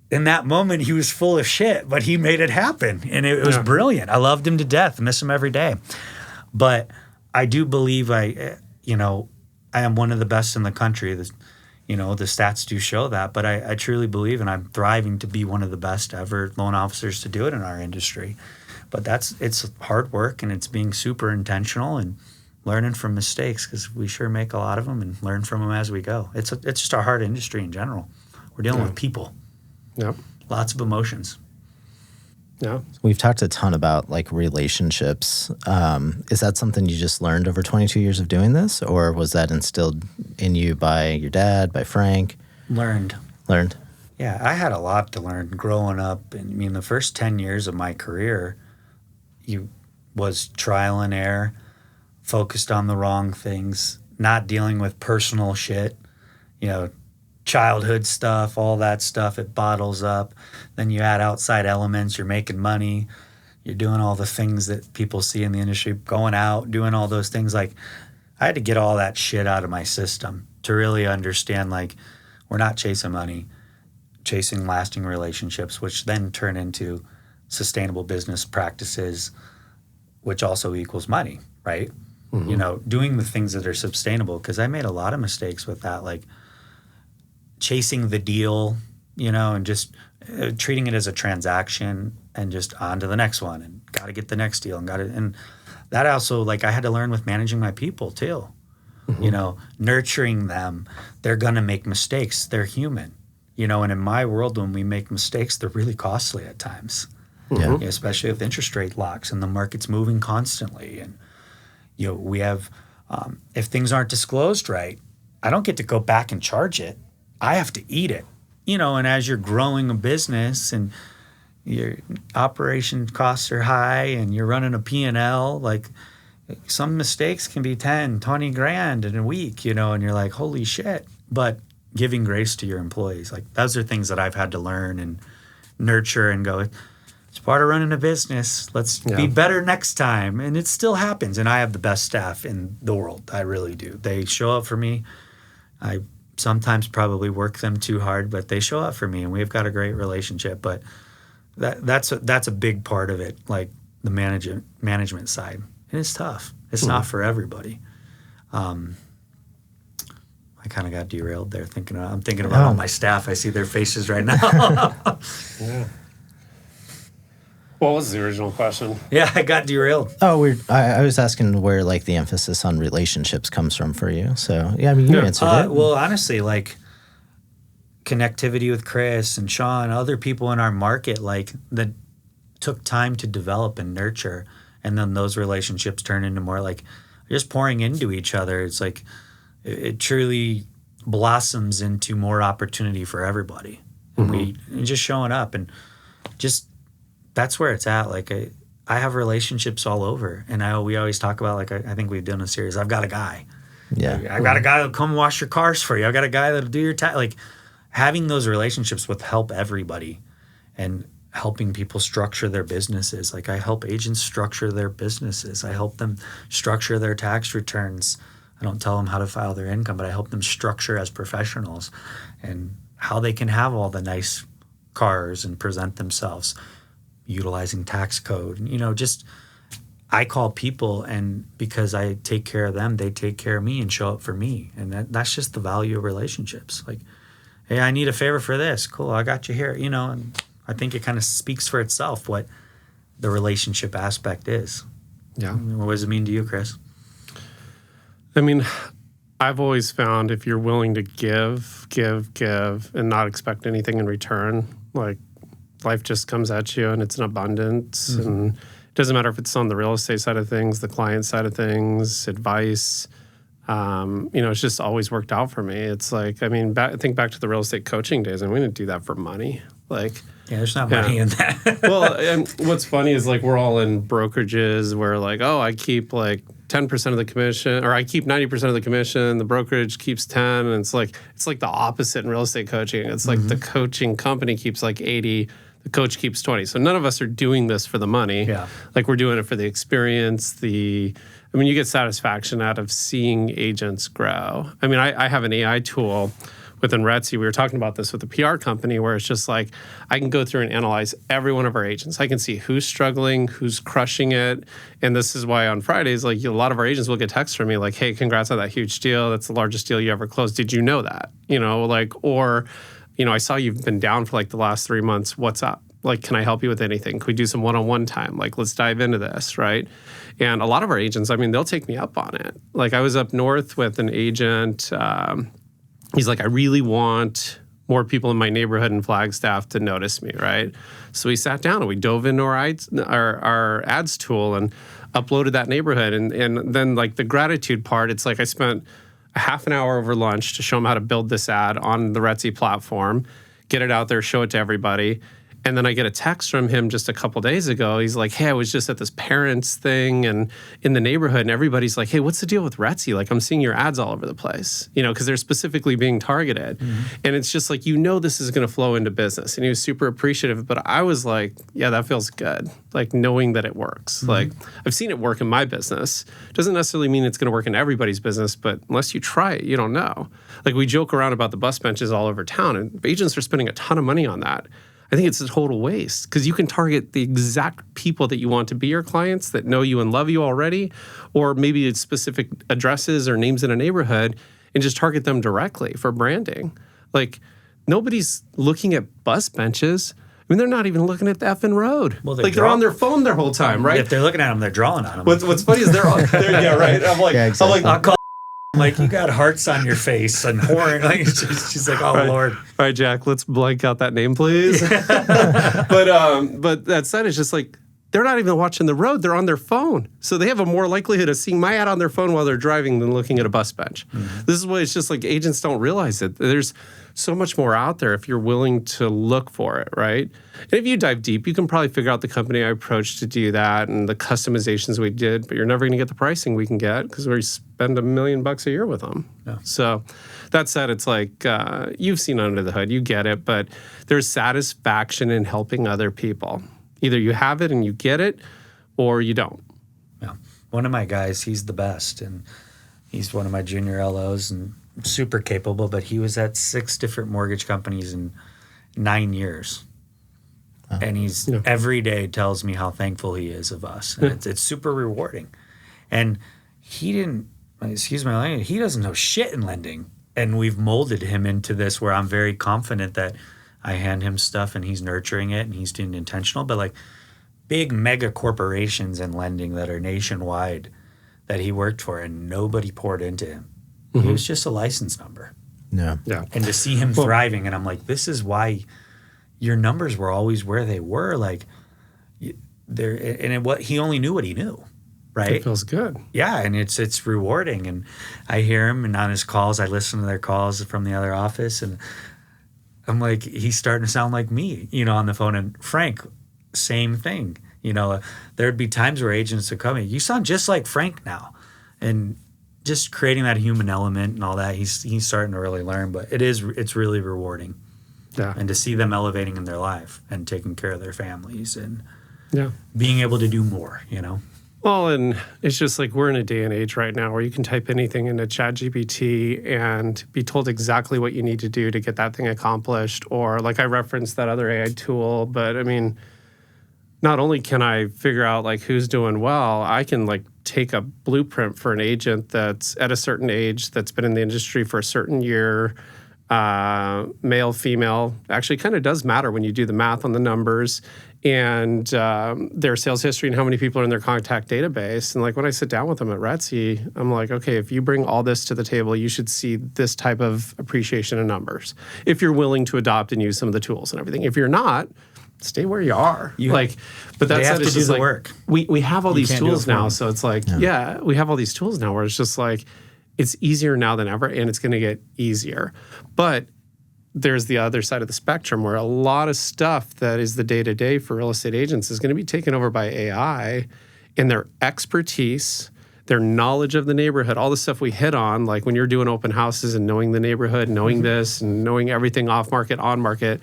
in that moment, he was full of shit, but he made it happen. And it was brilliant. I loved him to death. I miss him every day. But I do believe I am one of the best in the country. The stats do show that. But I truly believe, and I'm thriving to be one of the best ever loan officers to do it in our industry. But it's hard work, and it's being super intentional and learning from mistakes, because we sure make a lot of them, and learn from them as we go. It's just a hard industry in general. We're dealing with people. Lots of emotions. We've talked a ton about, like, relationships. Is that something you just learned over 22 years of doing this, or was that instilled in you by your dad, by Frank? Learned. Yeah, I had a lot to learn growing up. And I mean, the first 10 years of my career, was trial and error, focused on the wrong things, not dealing with personal shit, childhood stuff, all that stuff. It bottles up. Then you add outside elements. You're making money. You're doing all the things that people see in the industry, going out, doing all those things. Like, I had to get all that shit out of my system to really understand, like, we're not chasing money, chasing lasting relationships, which then turn into sustainable business practices, which also equals money, right? Doing the things that are sustainable, because I made a lot of mistakes with that, like chasing the deal, and just treating it as a transaction and just on to the next one, and got to get the next deal, and that also, like, I had to learn with managing my people too, nurturing them. They're going to make mistakes. They're human, and in my world, when we make mistakes, they're really costly at times, especially with interest rate locks and the market's moving constantly. And we have, if things aren't disclosed right, I don't get to go back and charge it. I have to eat it, and as you're growing a business and your operation costs are high and you're running a P&L, like, some mistakes can be 10, 20 grand in a week, and you're like, holy shit. But giving grace to your employees, like, those are things that I've had to learn and nurture and go, it's part of running a business. Let's be better next time. And it still happens. And I have the best staff in the world. I really do. They show up for me. I sometimes probably work them too hard, but they show up for me, and we've got a great relationship. But that's a big part of it, like the management side. And it's tough. It's not for everybody. I kind of got derailed there I'm thinking about all my staff. I see their faces right now. Yeah. What was the original question? Yeah, I got derailed. Oh, I was asking where like the emphasis on relationships comes from for you. So yeah, I mean, you answered it. Well, honestly, like connectivity with Chris and Sean, other people in our market, like that took time to develop and nurture, and then those relationships turn into more like just pouring into each other. It's like it truly blossoms into more opportunity for everybody, and just showing up and just. That's where it's at. Like I have relationships all over, and we always talk about, like I think we've done a series. I've got a guy. Yeah. I've got a guy that'll come wash your cars for you. I've got a guy that'll do your like having those relationships with help everybody, and helping people structure their businesses. Like I help agents structure their businesses. I help them structure their tax returns. I don't tell them how to file their income, but I help them structure as professionals and how they can have all the nice cars and present themselves. Utilizing tax code, just I call people, and because I take care of them, they take care of me and show up for me, and that's just the value of relationships. Like, hey, I need a favor for this. Cool, I got you here. And I think it kind of speaks for itself what the relationship aspect is. Yeah. What does it mean to you, Chris? I mean, I've always found if you're willing to give, and not expect anything in return, like. Life just comes at you, and it's an abundance. And it doesn't matter if it's on the real estate side of things, the client side of things, advice. It's just always worked out for me. It's like, I mean, think back to the real estate coaching days, and we didn't do that for money. Like, yeah, there's not money in that. Well, and what's funny is like we're all in brokerages where like, oh, I keep like 10% of the commission, or I keep 90% of the commission, the brokerage keeps 10, and it's like the opposite in real estate coaching. It's like the coaching company keeps like 80, the coach keeps 20. So none of us are doing this for the money. Yeah. Like we're doing it for the experience, you get satisfaction out of seeing agents grow. I mean, I have an AI tool within RETSY. We were talking about this with a PR company where it's just like, I can go through and analyze every one of our agents. I can see who's struggling, who's crushing it. And this is why on Fridays, like a lot of our agents will get texts from me like, hey, congrats on that huge deal. That's the largest deal you ever closed. Did you know that? I saw you've been down for like the last 3 months. What's up? Like, can I help you with anything? Can we do some one-on-one time? Like, let's dive into this, right? And a lot of our agents, I mean, they'll take me up on it. Like, I was up north with an agent. He's like, I really want more people in my neighborhood in Flagstaff to notice me, right? So we sat down and we dove into our ads tool and uploaded that neighborhood. And then, like, the gratitude part, it's like I spent a half an hour over lunch to show him how to build this ad on the RETSY platform, get it out there, show it to everybody. And then I get a text from him just a couple days ago. He's like, hey, I was just at this parents thing and in the neighborhood, and everybody's like, hey, what's the deal with RETSY? Like, I'm seeing your ads all over the place, because they're specifically being targeted. And it's just like, this is going to flow into business. And he was super appreciative. But I was like, yeah, that feels good. Like, knowing that it works. Like, I've seen it work in my business. Doesn't necessarily mean it's going to work in everybody's business, but unless you try it, you don't know. Like, we joke around about the bus benches all over town, and agents are spending a ton of money on that. I think it's a total waste because you can target the exact people that you want to be your clients that know you and love you already, or maybe it's specific addresses or names in a neighborhood, and just target them directly for branding. Like, nobody's looking at bus benches. I mean, they're not even looking at the effing road. Well, they're on their phone their whole time, right? If they're looking at them, they're drawing on them. What's funny is they're yeah, right. I'm like, I'll call. Like, you got hearts on your face and whoring. Like, she's like, oh, right. Lord. All right, Jack, let's blank out that name, please. But that said, it's just like, they're not even watching the road. They're on their phone. So they have a more likelihood of seeing my ad on their phone while they're driving than looking at a bus bench. This is why it's just like agents don't realize it. There's so much more out there if you're willing to look for it, right? And if you dive deep, you can probably figure out the company I approached to do that and the customizations we did, but you're never going to get the pricing we can get because we spend $1 million a year with them. Yeah. So that said, it's like, you've seen under the hood, you get it, but there's satisfaction in helping other people. Either you have it and you get it, or you don't. Yeah. One of my guys, he's the best, and he's one of my junior LOs and super capable, but he was at 6 different mortgage companies in 9 years. And he's every day tells me how thankful he is of us. And it's super rewarding. And he didn't, excuse my language, he doesn't know shit in lending. And we've molded him into this where I'm very confident that I hand him stuff and he's nurturing it and he's doing intentional. But like big mega corporations in lending that are nationwide that he worked for and nobody poured into him. He was just a license number. Yeah. And to see him thriving, and I'm like, this is why your numbers were always where they were. Like, he only knew what he knew, right? It feels good. Yeah, and it's rewarding. And I hear him, and on his calls, I listen to their calls from the other office, and I'm like, he's starting to sound like me, on the phone. And Frank, same thing. There'd be times where agents would come in, you sound just like Frank now, and just creating that human element and all that, he's starting to really learn. But it's really rewarding. Yeah. And to see them elevating in their life and taking care of their families and yeah, being able to do more, Well, and it's just like we're in a day and age right now where you can type anything into ChatGPT and be told exactly what you need to do to get that thing accomplished. Or like I referenced that other AI tool, but I mean, not only can I figure out like who's doing well, I can like take a blueprint for an agent that's at a certain age, that's been in the industry for a certain year, male, female, actually kind of does matter when you do the math on the numbers, and their sales history and how many people are in their contact database. And like when I sit down with them at RETSY, I'm like, okay, if you bring all this to the table, you should see this type of appreciation in numbers. If you're willing to adopt and use some of the tools and everything. If you're not, stay where you are. But that's have to do the work. We have all these tools now, so it's like, we have all these tools now where it's just like, it's easier now than ever, and it's going to get easier. But there's the other side of the spectrum where a lot of stuff that is the day-to-day for real estate agents is going to be taken over by AI, and their expertise, their knowledge of the neighborhood, all the stuff we hit on, like when you're doing open houses and knowing the neighborhood, knowing this and knowing everything off market, on market,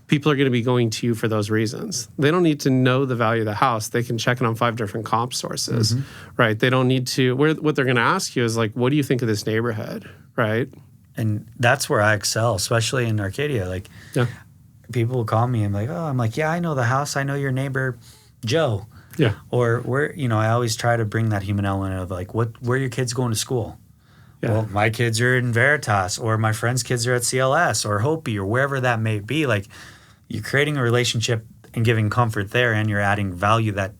people are going to be going to you for those reasons. They don't need to know the value of the house. They can check it on 5 different comp sources, right? They don't need to, what they're going to ask you is like, what do you think of this neighborhood, right? And that's where I excel, especially in Arcadia. Like, people will call me and I'm like, yeah, I know the house. I know your neighbor, Joe. Yeah. Or where, I always try to bring that human element of like, where are your kids going to school? Yeah. Well, my kids are in Veritas, or my friends' kids are at CLS or Hopi, or wherever that may be. Like, you're creating a relationship and giving comfort there, and you're adding value that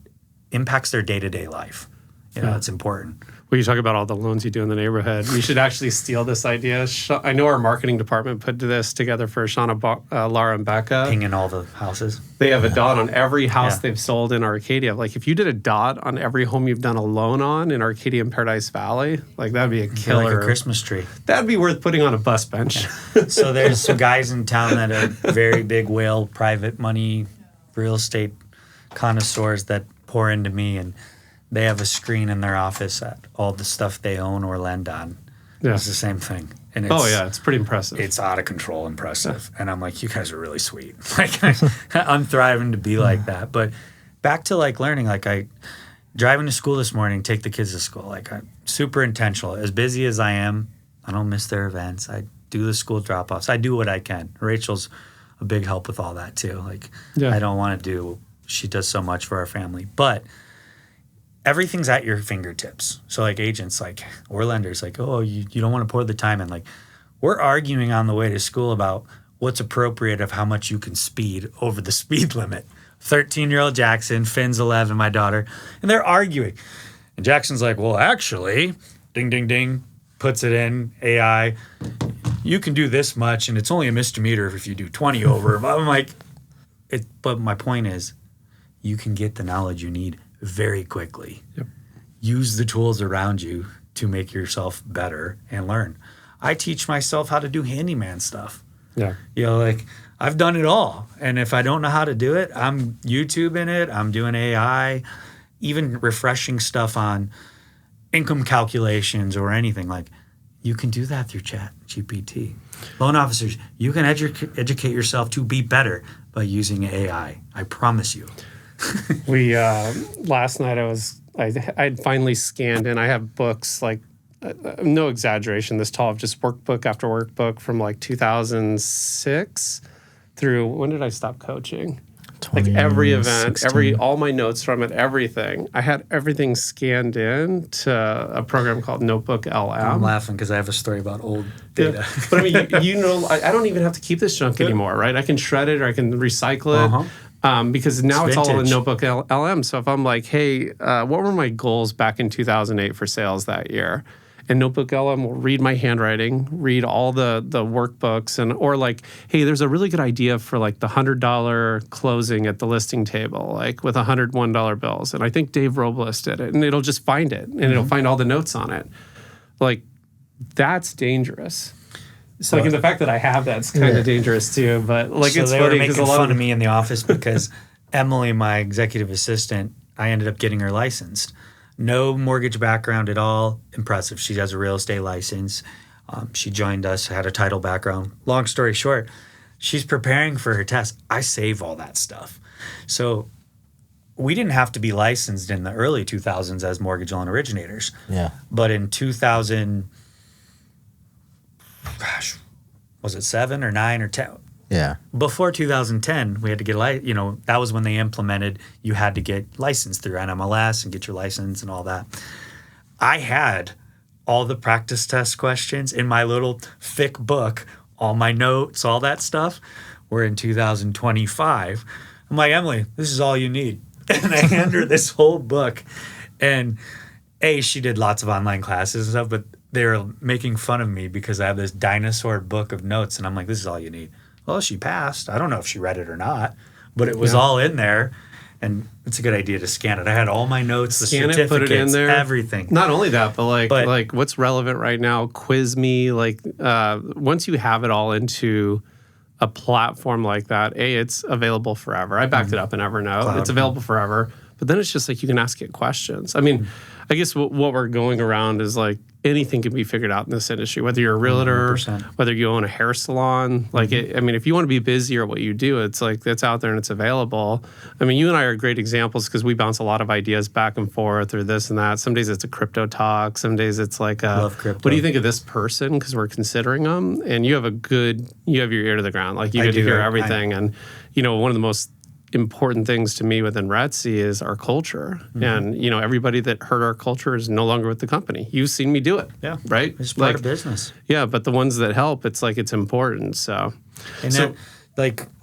impacts their day-to-day life. It's important. Well, you talk about all the loans you do in the neighborhood. We should actually steal this idea. I know our marketing department put this together for Shauna, Laura, and Becca. Pinging all the houses. They have a dot on every house they've sold in Arcadia. Like, if you did a dot on every home you've done a loan on in Arcadia and Paradise Valley, like, that'd be a killer. Like a Christmas tree. That'd be worth putting on a bus bench. So there's some guys in town that are very big whale, private money, real estate connoisseurs that pour into me, and they have a screen in their office at all the stuff they own or lend on. Yeah. It's the same thing. And it's pretty impressive. It's out of control impressive. And I'm like, you guys are really sweet. Like, I'm thriving to be like that. But back to like learning, like driving to school this morning, take the kids to school. Like, I'm super intentional. As busy as I am, I don't miss their events. I do the school drop-offs. I do what I can. Rachel's a big help with all that too. Like, I don't want to do, she does so much for our family. But everything's at your fingertips. So like agents, like, or lenders, like, oh, you don't want to pour the time in. Like, we're arguing on the way to school about what's appropriate of how much you can speed over the speed limit. 13-year-old Jackson, Finn's 11, my daughter, and they're arguing. And Jackson's like, well, actually, ding, ding, ding, puts it in, AI, you can do this much, and it's only a misdemeanor if you do 20 over. I'm like, but my point is, you can get the knowledge you need very quickly. Yep. Use the tools around you to make yourself better and learn. I teach myself how to do handyman stuff. Yeah. Like, I've done it all. And if I don't know how to do it, I'm YouTubing it. I'm doing AI, even refreshing stuff on income calculations or anything. Like, you can do that through ChatGPT. Loan officers, you can educate yourself to be better by using AI. I promise you. We last night I'd finally scanned in. I have books like no exaggeration this tall of just workbook after workbook from like 2006 through, when did I stop coaching? Like every event, 2016. all my notes from it, everything. I had everything scanned in to a program called Notebook LM. I'm laughing because I have a story about old data. Yeah. But I mean, you know, I don't even have to keep this junk anymore, right? I can shred it or I can recycle it because now it's all in Notebook LM. So if I'm like, hey, what were my goals back in 2008 for sales that year? And Notebook LM will read my handwriting, read all the workbooks, or like, hey, there's a really good idea for like the $100 closing at the listing table, like with $101 bills. And I think Dave Robles did it, and it'll just find it, and it'll find all the notes on it. Like, that's dangerous. So like, and the fact that I have that's kind of dangerous too. But like, so it's they funny were making a lot fun of me in the office because Emily, my executive assistant, I ended up getting her licensed. No mortgage background at all. Impressive. She has a real estate license. She joined us, had a title background. Long story short, she's preparing for her test. I save all that stuff. So we didn't have to be licensed in the early 2000s as mortgage loan originators. Yeah. But in 2000, was it 7 or 9 or 10? Yeah. Before 2010, we had to get that was when they implemented you had to get licensed through NMLS and get your license and all that. I had all the practice test questions in my little thick book, all my notes, all that stuff. We're in 2025. I'm like, Emily, this is all you need. And I hand her this whole book. And she did lots of online classes and stuff, but they were making fun of me because I have this dinosaur book of notes. And I'm like, this is all you need. Well, she passed. I don't know if she read it or not, but it was all in there, and it's a good idea to scan it. I had all my notes, the certificates, put it in there, everything. Not only that, but like what's relevant right now, quiz me. Like once you have it all into a platform like that, it's available forever. I backed it up in Evernote. Cloud. It's available forever. But then it's just like you can ask it questions. I mean, I guess what we're going around is like anything can be figured out in this industry, whether you're a realtor, 100%. Whether you own a hair salon. Like, I mean, if you want to be busy or what you do, it's like it's out there and it's available. I mean, you and I are great examples because we bounce a lot of ideas back and forth or this and that. Some days it's a crypto talk. Some days it's like, love crypto. What do you think of this person? Because we're considering them. And you have your ear to the ground. Like you get to hear everything. And, you know, one of the most important things to me within RETSY is our culture. And, you know, everybody that hurt our culture is no longer with the company. You've seen me do it. Yeah. Right? It's part of business. Yeah, but the ones that help, it's like it's important. So,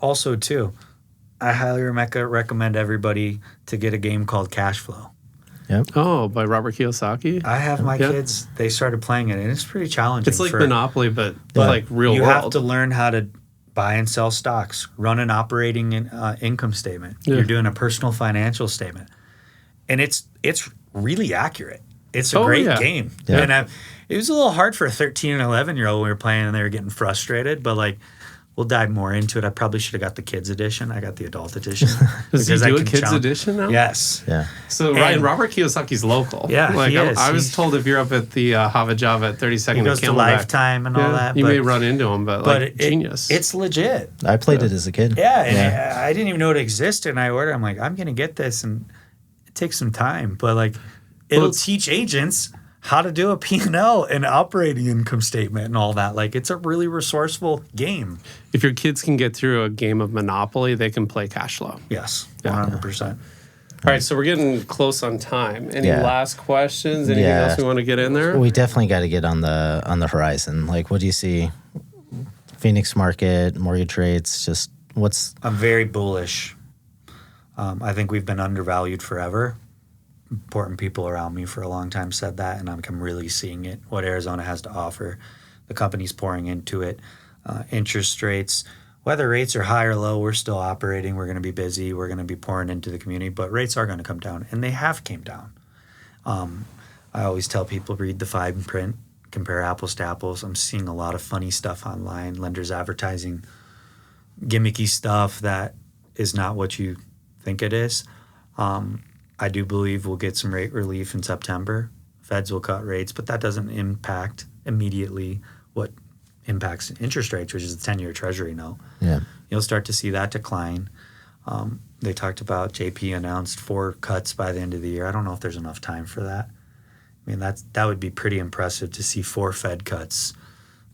also too, I highly recommend everybody to get a game called Cash Flow. Yep. Oh, by Robert Kiyosaki? I have my kids, they started playing it, and it's pretty challenging. It's like Monopoly, but like real world. You have to learn how to buy and sell stocks, run an operating income statement. Yeah. You're doing a personal financial statement. And it's really accurate. It's a great game. Yeah. And it was a little hard for a 13 and 11-year-old when we were playing and they were getting frustrated, but like, we'll dive more into it. I probably should have got the kids edition. I got the adult edition. Does he do a kids edition now? Yes. Yeah. So Ryan, Robert Kiyosaki's local. Yeah, like, he is. I was told if you're up at the Hava Java at 32nd he goes to Lifetime and all that. You may run into him, but genius. It's legit. I played it as a kid. Yeah, and I didn't even know it existed. And I ordered. I'm like, I'm gonna get this, and it takes some time, but like, it'll teach agents how to do a P&L and operating income statement and all that. Like, it's a really resourceful game. If your kids can get through a game of Monopoly, they can play Cash Flow. Yes, 100%. All right, so we're getting close on time. Any last questions? Anything else we want to get in there? We definitely got to get on the horizon. Like, what do you see? Phoenix market, mortgage rates, just what's... I'm very bullish. I think we've been undervalued forever. Important people around me for a long time said that, and I'm really seeing it, what Arizona has to offer. The company's pouring into it. Interest rates, whether rates are high or low, we're still operating. We're going to be busy. We're going to be pouring into the community, but rates are going to come down, and they have came down. I always tell people, read the fine print, compare apples to apples. I'm seeing a lot of funny stuff online, lenders advertising gimmicky stuff that is not what you think it is. I do believe we'll get some rate relief in September. Feds will cut rates, but that doesn't impact immediately what impacts interest rates, which is the 10-year Treasury note. Yeah. You'll start to see that decline. They talked about JP announced 4 cuts by the end of the year. I don't know if there's enough time for that. I mean, that would be pretty impressive to see 4 Fed cuts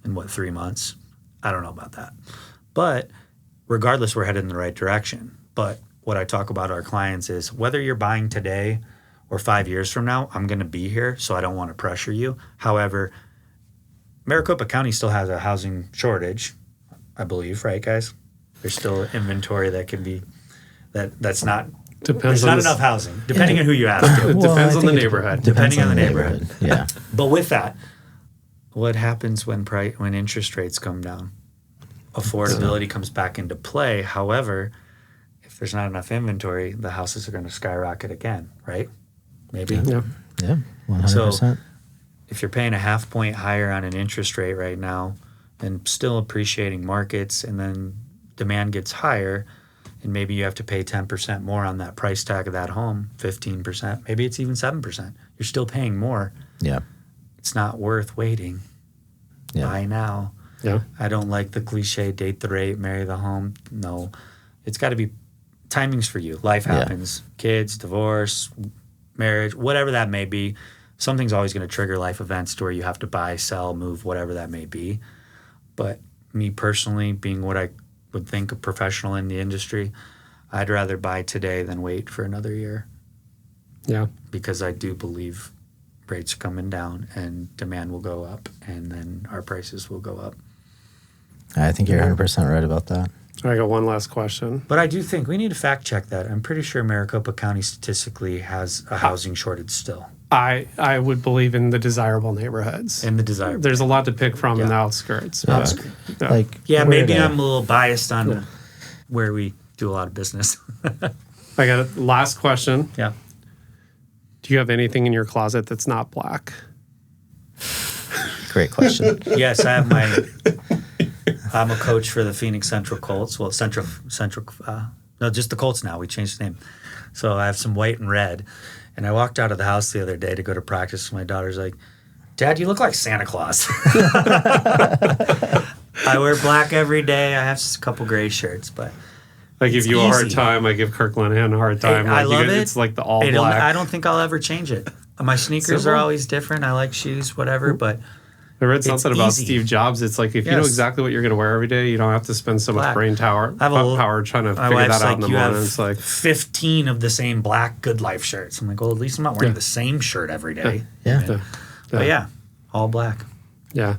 in, 3 months? I don't know about that. But regardless, we're headed in the right direction. But what I talk about our clients is whether you're buying today or 5 years from now, I'm going to be here, so I don't want to pressure you. However, Maricopa County still has a housing shortage, I believe, right, guys? There's still inventory that can be that's not. There's not enough housing, depending on who you ask. It depends on the neighborhood. Depends on the neighborhood. Yeah. But with that, what happens when interest rates come down? Affordability comes back into play. However, if there's not enough inventory, the houses are going to skyrocket again, right? Maybe. Yeah. Yeah. 100%. So if you're paying a half point higher on an interest rate right now and still appreciating markets, and then demand gets higher, and maybe you have to pay 10% more on that price tag of that home, 15%, maybe it's even 7%. You're still paying more. Yeah. It's not worth waiting. Yeah. Buy now. Yeah. I don't like the cliche date the rate, marry the home. No. It's got to be timings for you. Life happens. Kids, divorce, marriage, whatever that may be. Something's always going to trigger life events to where you have to buy, sell, move, whatever that may be. But me personally, being what I would think a professional in the industry, I'd rather buy today than wait for another year. Yeah. Because I do believe rates are coming down and demand will go up, and then our prices will go up. I think you're 100% right about that. I got one last question. But I do think we need to fact check that. I'm pretty sure Maricopa County statistically has a housing shortage still. I would believe in the desirable neighborhoods. In the desirable. There's a lot to pick from in the outskirts. Maybe I'm a little biased on where we do a lot of business. I got a last question. Yeah. Do you have anything in your closet that's not black? Great question. Yes, I have I'm a coach for the Phoenix Central Colts. Well, just the Colts now. We changed the name. So I have some white and red. And I walked out of the house the other day to go to practice. My daughter's like, Dad, you look like Santa Claus. I wear black every day. I have a couple gray shirts, but I give you a hard time. I give Kirk Linehan a hard time. I love it. It's like the all black. I don't think I'll ever change it. My sneakers are always different. I like shoes, whatever, but I read something about Steve Jobs. It's like if you know exactly what you're going to wear every day, you don't have to spend so much brain power trying to figure that out in the morning. It's like 15 of the same black Good Life shirts. I'm like, well, at least I'm not wearing the same shirt every day. Yeah. But yeah, all black. Yeah.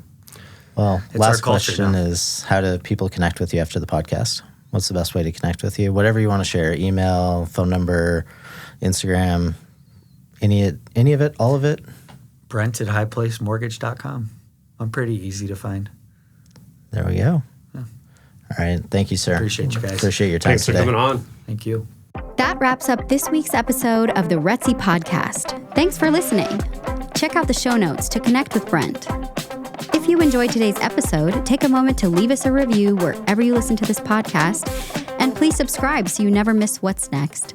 Well, last question is, how do people connect with you after the podcast? What's the best way to connect with you? Whatever you want to share, email, phone number, Instagram, any of it, all of it? Brent at highplacemortgage.com. I'm pretty easy to find. There we go. Yeah. All right. Thank you, sir. Appreciate you guys. Appreciate your time today. Thanks for coming on. Thank you. That wraps up this week's episode of the RETSY Podcast. Thanks for listening. Check out the show notes to connect with Brent. If you enjoyed today's episode, take a moment to leave us a review wherever you listen to this podcast, and please subscribe so you never miss what's next.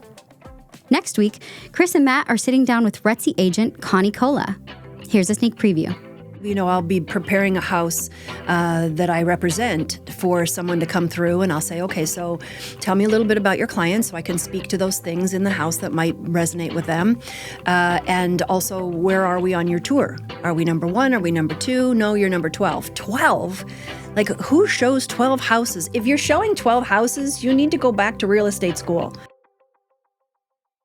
Next week, Chris and Matt are sitting down with RETSY agent Connie Cola. Here's a sneak preview. You know, I'll be preparing a house that I represent for someone to come through, and I'll say, okay, so tell me a little bit about your client so I can speak to those things in the house that might resonate with them. And also, where are we on your tour? Are we number 1? Are we number 2? No, you're number 12. 12? Like, who shows 12 houses? If you're showing 12 houses, you need to go back to real estate school.